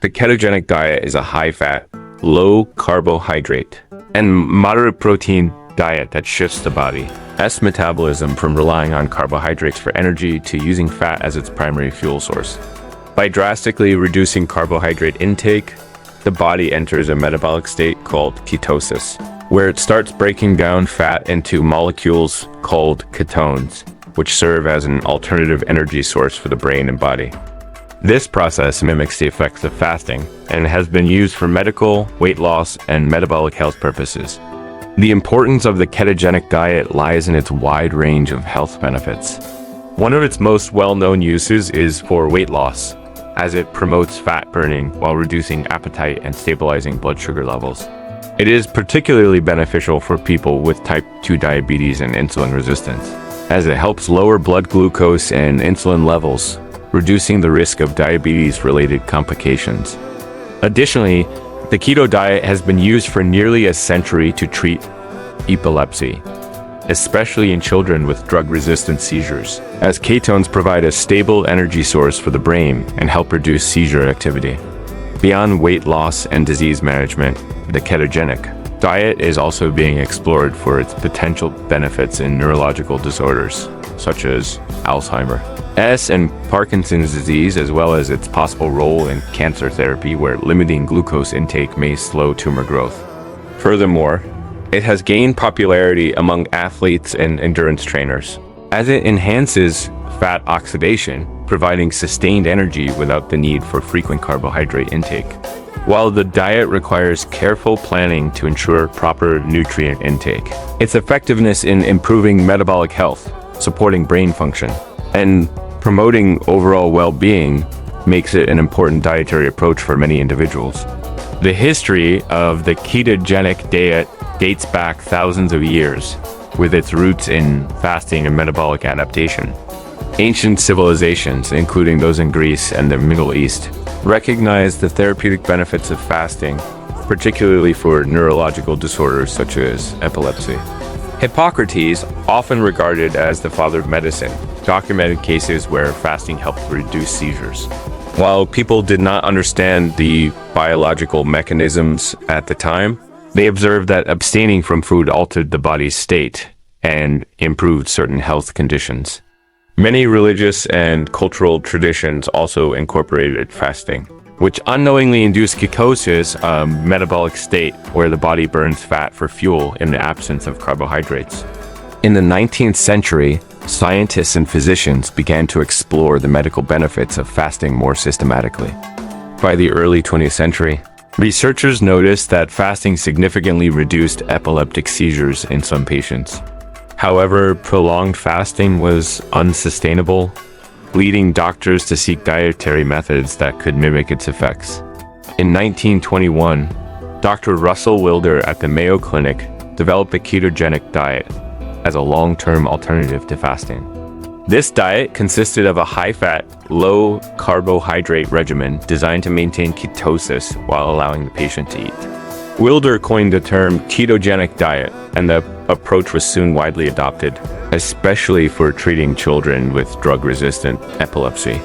The ketogenic diet is a high-fat, low-carbohydrate, and moderate protein diet that shifts the body's metabolism from relying on carbohydrates for energy to using fat as its primary fuel source. By drastically reducing carbohydrate intake, the body enters a metabolic state called ketosis, where it starts breaking down fat into molecules called ketones, which serve as an alternative energy source for the brain and body. This process mimics the effects of fasting and has been used for medical, weight loss, and metabolic health purposes. The importance of the ketogenic diet lies in its wide range of health benefits. One of its most well-known uses is for weight loss, as it promotes fat burning while reducing appetite and stabilizing blood sugar levels. It is particularly beneficial for people with type 2 diabetes and insulin resistance, as it helps lower blood glucose and insulin levels, reducing the risk of diabetes-related complications. Additionally, the keto diet has been used for nearly a century to treat epilepsy, especially in children with drug-resistant seizures, as ketones provide a stable energy source for the brain and help reduce seizure activity. Beyond weight loss and disease management, the ketogenic diet is also being explored for its potential benefits in neurological disorders, such as Alzheimer's and Parkinson's disease, as well as its possible role in cancer therapy, where limiting glucose intake may slow tumor growth. Furthermore, it has gained popularity among athletes and endurance trainers, as it enhances fat oxidation, providing sustained energy without the need for frequent carbohydrate intake. While the diet requires careful planning to ensure proper nutrient intake, its effectiveness in improving metabolic health, supporting brain function, and promoting overall well-being makes it an important dietary approach for many individuals. The history of the ketogenic diet dates back thousands of years, with its roots in fasting and metabolic adaptation. Ancient civilizations, including those in Greece and the Middle East, recognized the therapeutic benefits of fasting, particularly for neurological disorders such as epilepsy. Hippocrates, often regarded as the father of medicine, documented cases where fasting helped reduce seizures. While people did not understand the biological mechanisms at the time, they observed that abstaining from food altered the body's state and improved certain health conditions. Many religious and cultural traditions also incorporated fasting, which unknowingly induced ketosis, a metabolic state where the body burns fat for fuel in the absence of carbohydrates. In the 19th century, scientists and physicians began to explore the medical benefits of fasting more systematically. By the early 20th century, researchers noticed that fasting significantly reduced epileptic seizures in some patients. However, prolonged fasting was unsustainable, leading doctors to seek dietary methods that could mimic its effects. In 1921, Dr. Russell Wilder at the Mayo Clinic developed the ketogenic diet as a long-term alternative to fasting. This diet consisted of a high-fat, low-carbohydrate regimen designed to maintain ketosis while allowing the patient to eat. Wilder coined the term ketogenic diet, and the approach was soon widely adopted, especially for treating children with drug-resistant epilepsy.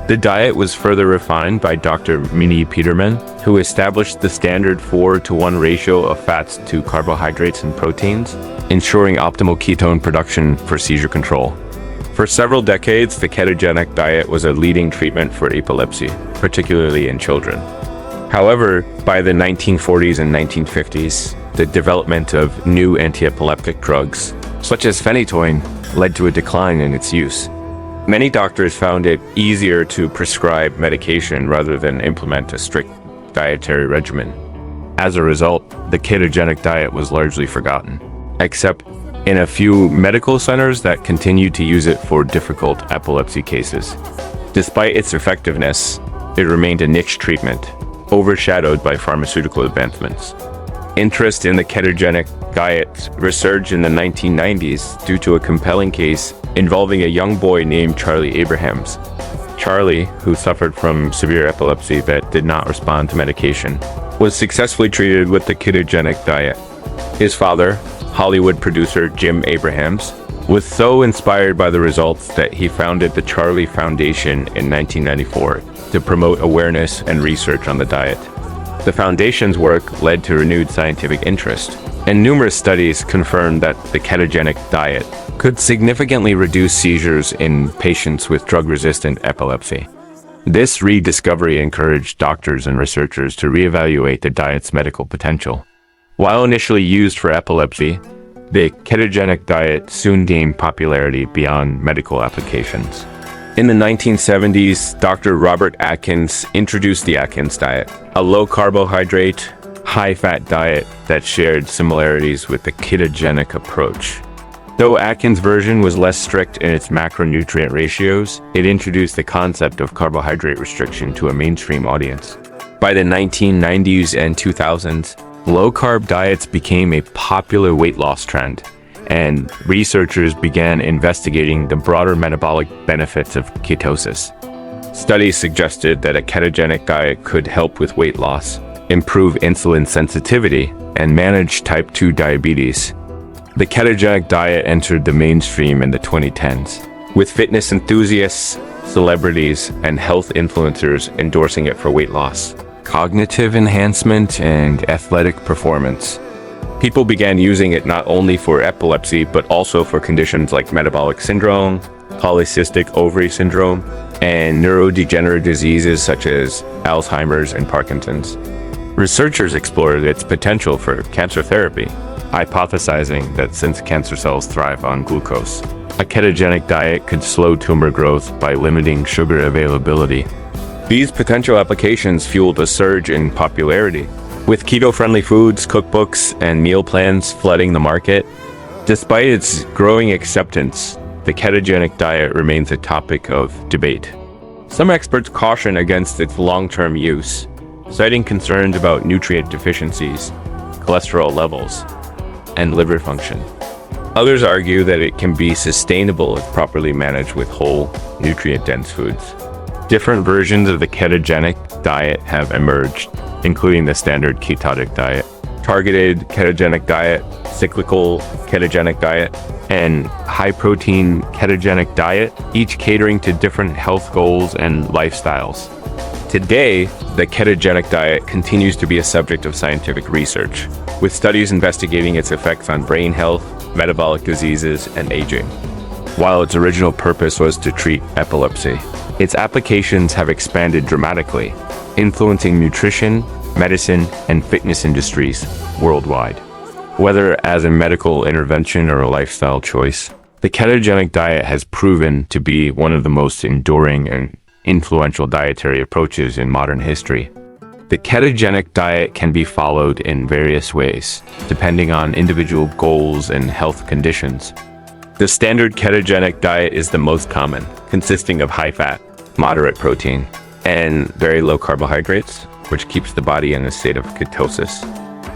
The diet was further refined by Dr. Minnie Peterman, who established the standard 4-to-1 ratio of fats to carbohydrates and proteins, ensuring optimal ketone production for seizure control. For several decades, the ketogenic diet was a leading treatment for epilepsy, particularly in children. However, by the 1940s and 1950s, the development of new anti-epileptic drugs, such as phenytoin, led to a decline in its use. Many doctors found it easier to prescribe medication rather than implement a strict dietary regimen. As a result, the ketogenic diet was largely forgotten, except in a few medical centers that continued to use it for difficult epilepsy cases. Despite its effectiveness, it remained a niche treatment, overshadowed by pharmaceutical advancements. Interest in the ketogenic diet resurged in the 1990s due to a compelling case involving a young boy named Charlie Abrahams. Charlie, who suffered from severe epilepsy that did not respond to medication, was successfully treated with the ketogenic diet. His father, Hollywood producer Jim Abrahams, was so inspired by the results that he founded the Charlie Foundation in 1994 to promote awareness and research on the diet. The Foundation's work led to renewed scientific interest, and numerous studies confirmed that the ketogenic diet could significantly reduce seizures in patients with drug-resistant epilepsy. This rediscovery encouraged doctors and researchers to reevaluate the diet's medical potential. While initially used for epilepsy, the ketogenic diet soon gained popularity beyond medical applications. In the 1970s, Dr. Robert Atkins introduced the Atkins diet, a low-carbohydrate, high-fat diet that shared similarities with the ketogenic approach. Though Atkins' version was less strict in its macronutrient ratios, it introduced the concept of carbohydrate restriction to a mainstream audience. By the 1990s and 2000s, low-carb diets became a popular weight loss trend, and researchers began investigating the broader metabolic benefits of ketosis. Studies suggested that a ketogenic diet could help with weight loss, improve insulin sensitivity, and manage type 2 diabetes. The ketogenic diet entered the mainstream in the 2010s, with fitness enthusiasts, celebrities, and health influencers endorsing it for weight loss, cognitive enhancement, and athletic performance. People began using it not only for epilepsy, but also for conditions like metabolic syndrome, polycystic ovary syndrome, and neurodegenerative diseases such as Alzheimer's and Parkinson's. Researchers explored its potential for cancer therapy, hypothesizing that since cancer cells thrive on glucose, a ketogenic diet could slow tumor growth by limiting sugar availability. These potential applications fueled a surge in popularity, with keto-friendly foods, cookbooks, and meal plans flooding the market. Despite its growing acceptance, the ketogenic diet remains a topic of debate. Some experts caution against its long-term use, citing concerns about nutrient deficiencies, cholesterol levels, and liver function. Others argue that it can be sustainable if properly managed with whole, nutrient-dense foods. Different versions of the ketogenic diet have emerged, including the standard ketogenic diet, targeted ketogenic diet, cyclical ketogenic diet, and high-protein ketogenic diet, each catering to different health goals and lifestyles. Today, the ketogenic diet continues to be a subject of scientific research, with studies investigating its effects on brain health, metabolic diseases, and aging. While its original purpose was to treat epilepsy, its applications have expanded dramatically, influencing nutrition, medicine, and fitness industries worldwide. Whether as a medical intervention or a lifestyle choice, the ketogenic diet has proven to be one of the most enduring and influential dietary approaches in modern history. The ketogenic diet can be followed in various ways, depending on individual goals and health conditions. The standard ketogenic diet is the most common, consisting of high fat, moderate protein, and very low carbohydrates, which keeps the body in a state of ketosis.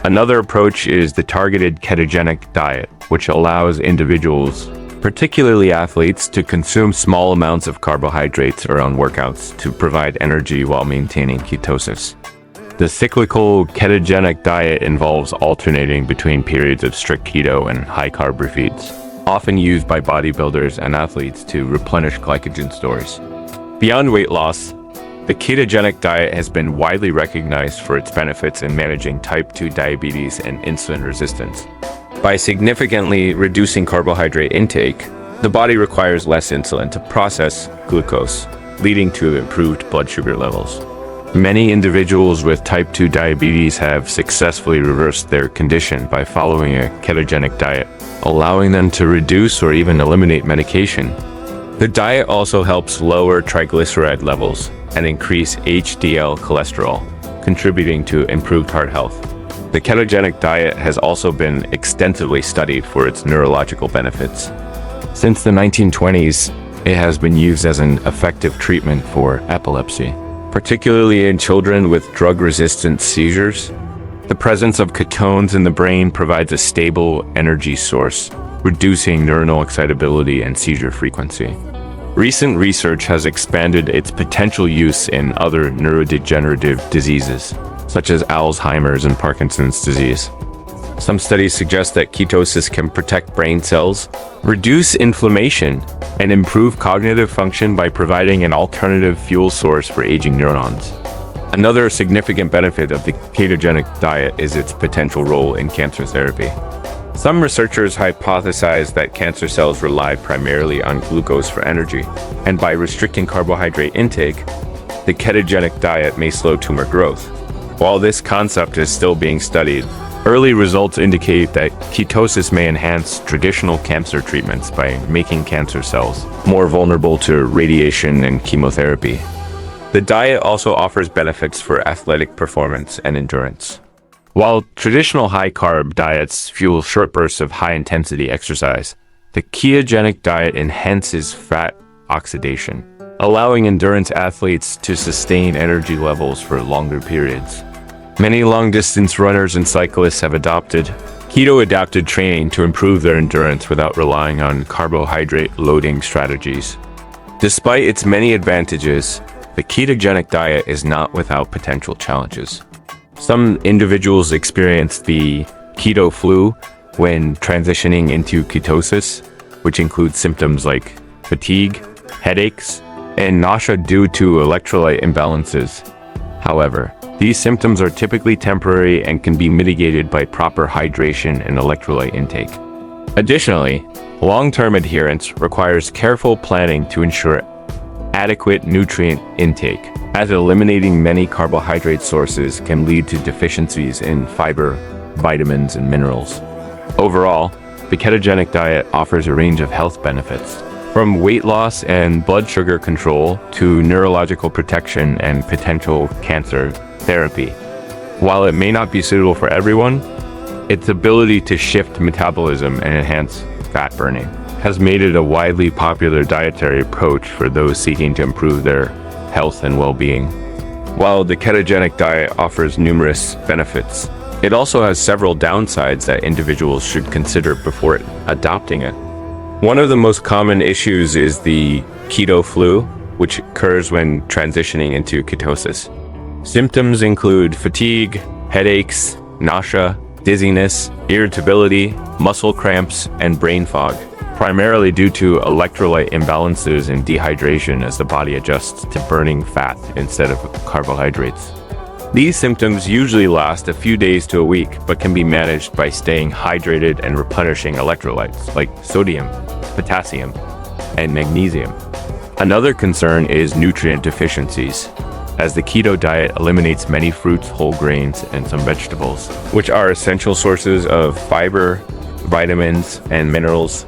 Another approach is the targeted ketogenic diet, which allows individuals, particularly athletes, to consume small amounts of carbohydrates around workouts to provide energy while maintaining ketosis. The cyclical ketogenic diet involves alternating between periods of strict keto and high-carb refeeds, often used by bodybuilders and athletes to replenish glycogen stores. Beyond weight loss, the ketogenic diet has been widely recognized for its benefits in managing type 2 diabetes and insulin resistance. By significantly reducing carbohydrate intake, the body requires less insulin to process glucose, leading to improved blood sugar levels. Many individuals with type 2 diabetes have successfully reversed their condition by following a ketogenic diet, allowing them to reduce or even eliminate medication. The diet also helps lower triglyceride levels and increase HDL cholesterol, contributing to improved heart health. The ketogenic diet has also been extensively studied for its neurological benefits. Since the 1920s, it has been used as an effective treatment for epilepsy, particularly in children with drug-resistant seizures. The presence of ketones in the brain provides a stable energy source, reducing neuronal excitability and seizure frequency. Recent research has expanded its potential use in other neurodegenerative diseases, such as Alzheimer's and Parkinson's disease. Some studies suggest that ketosis can protect brain cells, reduce inflammation, and improve cognitive function by providing an alternative fuel source for aging neurons. Another significant benefit of the ketogenic diet is its potential role in cancer therapy. Some researchers hypothesize that cancer cells rely primarily on glucose for energy, and by restricting carbohydrate intake, the ketogenic diet may slow tumor growth. While this concept is still being studied, early results indicate that ketosis may enhance traditional cancer treatments by making cancer cells more vulnerable to radiation and chemotherapy. The diet also offers benefits for athletic performance and endurance. While traditional high-carb diets fuel short bursts of high-intensity exercise, the ketogenic diet enhances fat oxidation, allowing endurance athletes to sustain energy levels for longer periods. Many long-distance runners and cyclists have adopted keto-adapted training to improve their endurance without relying on carbohydrate loading strategies. Despite its many advantages, the ketogenic diet is not without potential challenges. Some individuals experience the keto flu when transitioning into ketosis, which includes symptoms like fatigue, headaches, and nausea due to electrolyte imbalances. However, these symptoms are typically temporary and can be mitigated by proper hydration and electrolyte intake. Additionally, long-term adherence requires careful planning to ensure adequate nutrient intake, as eliminating many carbohydrate sources can lead to deficiencies in fiber, vitamins, and minerals. Overall, the ketogenic diet offers a range of health benefits, from weight loss and blood sugar control to neurological protection and potential cancer therapy. While it may not be suitable for everyone, its ability to shift metabolism and enhance fat burning has made it a widely popular dietary approach for those seeking to improve their health and well-being. While the ketogenic diet offers numerous benefits, it also has several downsides that individuals should consider before adopting it. One of the most common issues is the keto flu, which occurs when transitioning into ketosis. Symptoms include fatigue, headaches, nausea, dizziness, irritability, muscle cramps, and brain fog, primarily due to electrolyte imbalances and dehydration as the body adjusts to burning fat instead of carbohydrates. These symptoms usually last a few days to a week, but can be managed by staying hydrated and replenishing electrolytes like sodium, potassium, and magnesium. Another concern is nutrient deficiencies, as the keto diet eliminates many fruits, whole grains, and some vegetables, which are essential sources of fiber, vitamins, and minerals.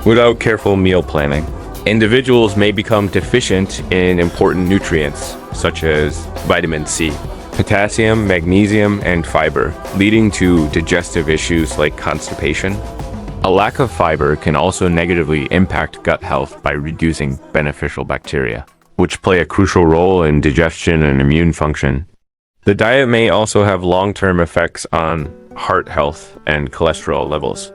Without careful meal planning, individuals may become deficient in important nutrients such as vitamin C, potassium, magnesium, and fiber, leading to digestive issues like constipation. A lack of fiber can also negatively impact gut health by reducing beneficial bacteria, which play a crucial role in digestion and immune function. The diet may also have long-term effects on heart health and cholesterol levels.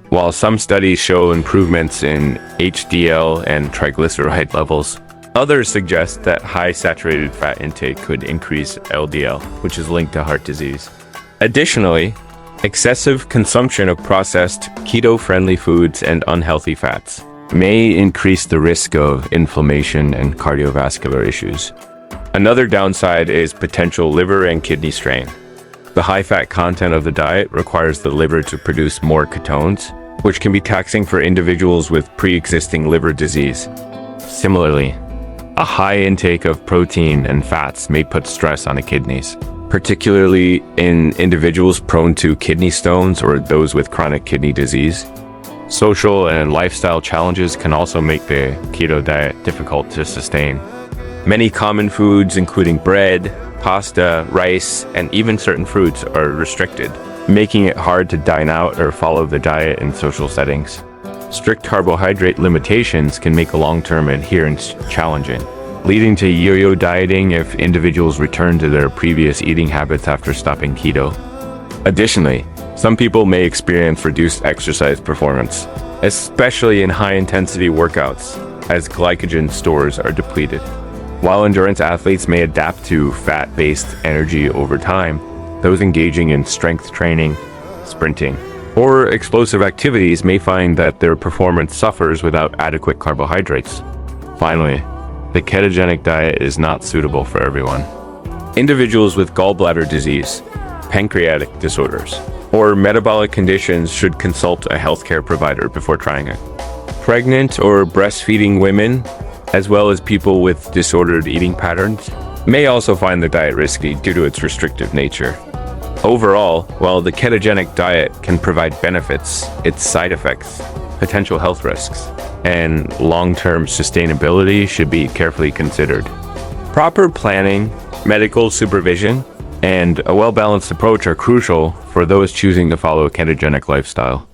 While some studies show improvements in HDL and triglyceride levels, others suggest that high saturated fat intake could increase LDL, which is linked to heart disease. Additionally, excessive consumption of processed, keto-friendly foods and unhealthy fats may increase the risk of inflammation and cardiovascular issues. Another downside is potential liver and kidney strain. The high-fat content of the diet requires the liver to produce more ketones, which can be taxing for individuals with pre-existing liver disease. Similarly, a high intake of protein and fats may put stress on the kidneys, particularly in individuals prone to kidney stones or those with chronic kidney disease. Social and lifestyle challenges can also make the keto diet difficult to sustain. Many common foods, including bread, pasta, rice, and even certain fruits, are restricted, making it hard to dine out or follow the diet in social settings. Strict carbohydrate limitations can make a long-term adherence challenging, leading to yo-yo dieting if individuals return to their previous eating habits after stopping keto. Additionally, some people may experience reduced exercise performance, especially in high-intensity workouts, as glycogen stores are depleted. While endurance athletes may adapt to fat-based energy over time, those engaging in strength training, sprinting, or explosive activities may find that their performance suffers without adequate carbohydrates. Finally, the ketogenic diet is not suitable for everyone. Individuals with gallbladder disease, pancreatic disorders, or metabolic conditions should consult a healthcare provider before trying it. Pregnant or breastfeeding women, as well as people with disordered eating patterns, may also find the diet risky due to its restrictive nature. Overall, while the ketogenic diet can provide benefits, its side effects, potential health risks, and long-term sustainability should be carefully considered. Proper planning, medical supervision, and a well-balanced approach are crucial for those choosing to follow a ketogenic lifestyle.